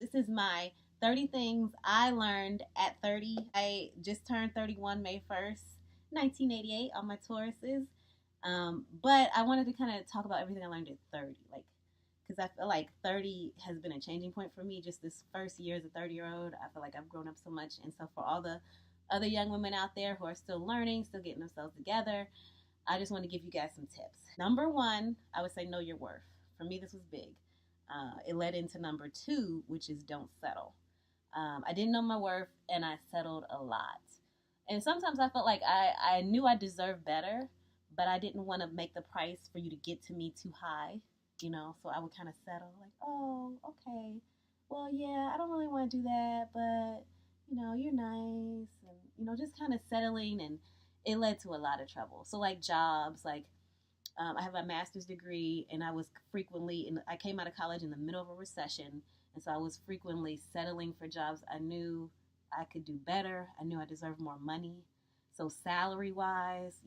This is my 30 things I learned at 30. I just turned 31 May 1st, 1988 on my Tauruses. But I wanted to kind of talk about everything I learned at 30. Like, because I feel like 30 has been a changing point for me. Just this first year as a 30-year-old, I feel like I've grown up so much. And so for all the other young women out there who are still learning, still getting themselves together, I just want to give you guys some tips. Number one, I would say know your worth. For me, this was big. It led into number two, which is don't settle. I didn't know my worth and I settled a lot. And sometimes I felt like I knew I deserved better, but I didn't want to make the price for you to get to me too high, so I would kind of settle like, oh, okay. Well, yeah, I don't really want to do that, but, you're nice. And, just kind of settling, and it led to a lot of trouble. So, like jobs, like I have a master's degree, and I came out of college in the middle of a recession, and so I was frequently settling for jobs I knew I could do better. I knew I deserved more money. So salary wise,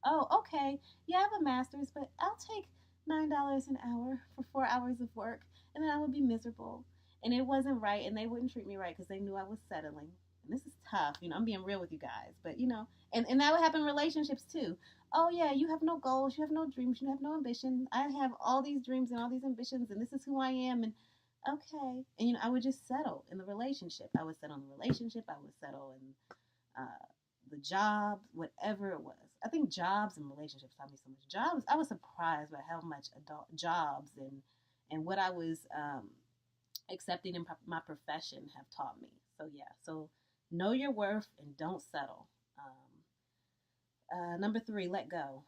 oh, okay, yeah, I have a master's, but I'll take $9 an hour for 4 hours of work, and then I would be miserable. And it wasn't right, and they wouldn't treat me right because they knew I was settling. And this is tough, I'm being real with you guys, but and that would happen in relationships too. Oh yeah, you have no goals, you have no dreams, you have no ambition. I have all these dreams and all these ambitions, and this is who I am. And okay, and I would just settle in the relationship. I would settle in the relationship. I would settle in the job, whatever it was. I think jobs and relationships taught me so much. Jobs, I was surprised by how much adult jobs and what I was accepting in my profession have taught me. So yeah, so know your worth and don't settle. Number three, let go.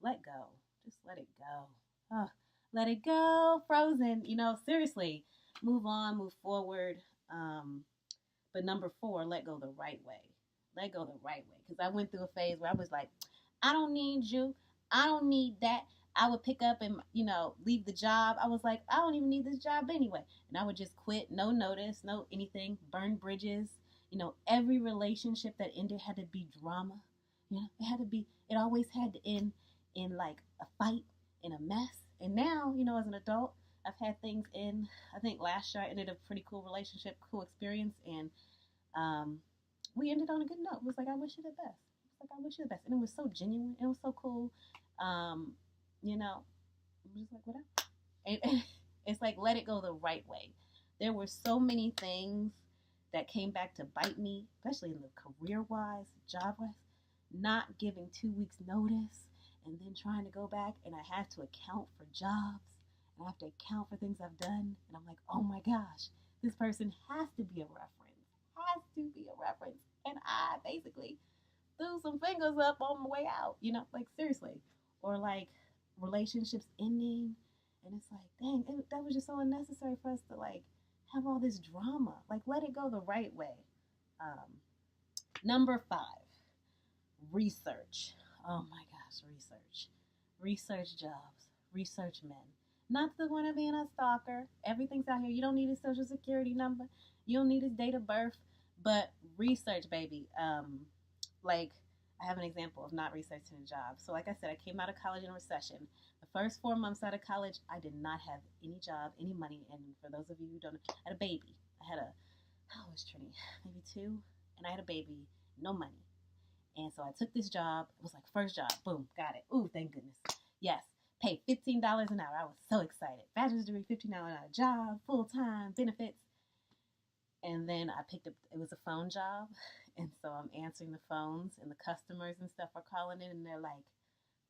Let go. Just let it go. Oh, let it go. Frozen. Seriously, move on, move forward. But number four, let go the right way. Let go the right way. Because I went through a phase where I was like, I don't need you. I don't need that. I would pick up and, leave the job. I was like, I don't even need this job anyway. And I would just quit, no notice, no anything, burn bridges. Every relationship that ended had to be drama. It always had to end in like a fight, in a mess. And now, as an adult, I've had things in, I think last year I ended a pretty cool relationship, cool experience. And we ended on a good note. It was like, I wish you the best. It's like, I wish you the best. And it was so genuine. It was so cool. Um, I'm just like, whatever. And it's like, let it go the right way. There were so many things that came back to bite me, especially in the career wise, job wise, not giving 2 weeks notice and then trying to go back, and I have to account for jobs and I have to account for things I've done. And I'm like, oh my gosh, this person has to be a reference, has to be a reference. And I basically threw some fingers up on my way out, like seriously. Or like relationships ending, and it's like, dang, that was just so unnecessary for us to like have all this drama. Like, let it go the right way. Um, Number five, research. Oh my gosh, research. Research jobs. Research men. Not the one of being a stalker. Everything's out here. You don't need his social security number. You don't need his date of birth. But research, baby. Like, I have an example of not researching a job. So, like I said, I came out of college in a recession. The first 4 months out of college, I did not have any job, any money. And for those of you who don't know, I had a baby. I was Trini, maybe two, and I had a baby, no money. And so I took this job. It was like first job. Boom, got it. Ooh, thank goodness. Yes, paid $15 an hour. I was so excited. Bachelor's degree, $15 an hour job, full time, benefits. And then I picked up, it was a phone job. And so I'm answering the phones, and the customers and stuff are calling in, and they're like,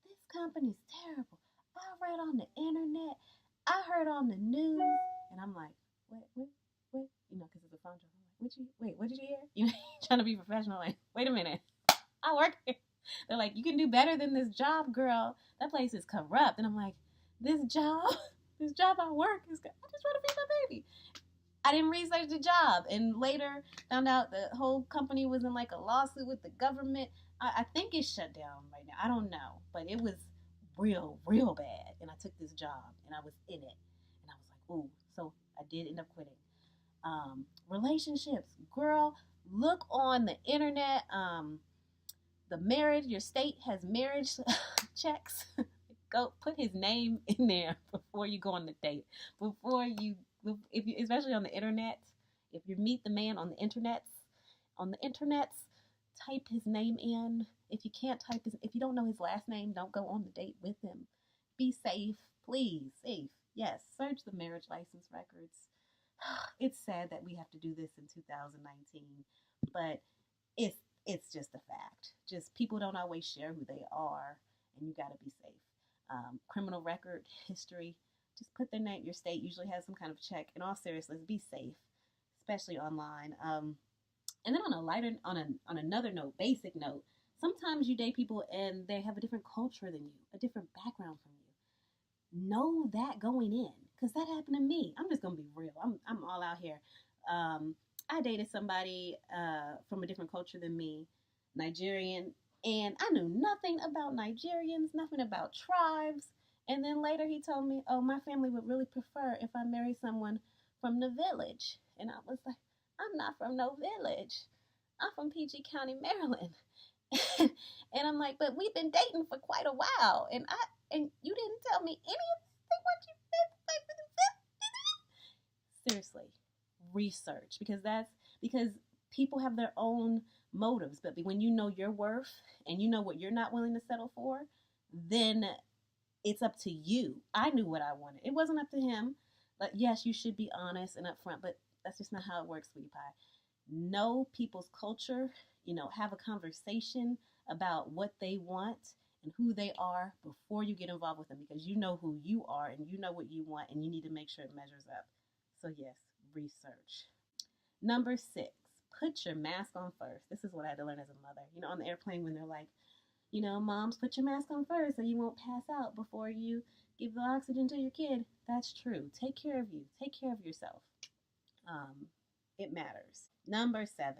this company's terrible. I read on the internet. I heard on the news. And I'm like, what? Because it's a phone job. I'm like, what did you hear? Trying to be professional. Like, wait a minute. I work here. They're like, you can do better than this job, girl. That place is corrupt. And I'm like, this job I work is good. I just want to feed my baby. I didn't research the job, and later found out the whole company was in like a lawsuit with the government. I think it's shut down right now. I don't know, but it was real bad. And I took this job, and I was in it, and I was like, ooh. So I did end up quitting. Relationships, girl, look on the internet. Your state has marriage checks. Go put his name in there before you go on the date. Before you if you, especially on the internet, if you meet the man on the internet, type his name in. If you can't type his, if you don't know his last name, don't go on the date with him. Be safe, please. Safe. Yes. Search the marriage license records. It's sad that we have to do this in 2019, but it's it's just a fact. Just people don't always share who they are, and you got to be safe. Criminal record history, just put their name. Your state usually has some kind of check. In all seriousness, be safe, especially online. And then on a lighter, on another note, basic note, sometimes you date people and they have a different culture than you, a different background from you. Know that going in, because that happened to me. I'm just gonna be real. I'm all out here. Um, I dated somebody from a different culture than me, Nigerian, and I knew nothing about Nigerians, nothing about tribes. And then later he told me, "Oh, my family would really prefer if I marry someone from the village." And I was like, "I'm not from no village. I'm from PG County, Maryland." And I'm like, "But we've been dating for quite a while, and you didn't tell me anything what you said." Seriously, research, because people have their own motives. But when you know your worth and you know what you're not willing to settle for, then it's up to you. I knew what I wanted. It wasn't up to him. But yes, you should be honest and upfront, but that's just not how it works, sweetie pie. Know people's culture, have a conversation about what they want and who they are before you get involved with them, because you know who you are and you know what you want, and you need to make sure it measures up. So, yes, research. Number 6, put your mask on first. This is what I had to learn as a mother. On the airplane when they're like, moms, put your mask on first so you won't pass out before you give the oxygen to your kid. That's true. Take care of you. Take care of yourself. Um, it matters. Number 7,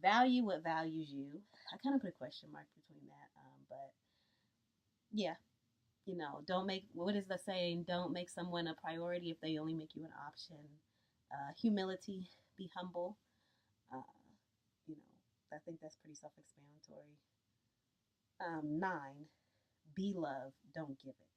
value what values you. I kind of put a question mark between that, but yeah, don't make, what is the saying? Don't make someone a priority if they only make you an option. Humility, be humble. Uh, you know, I think that's pretty self-explanatory. 9, be love, don't give it.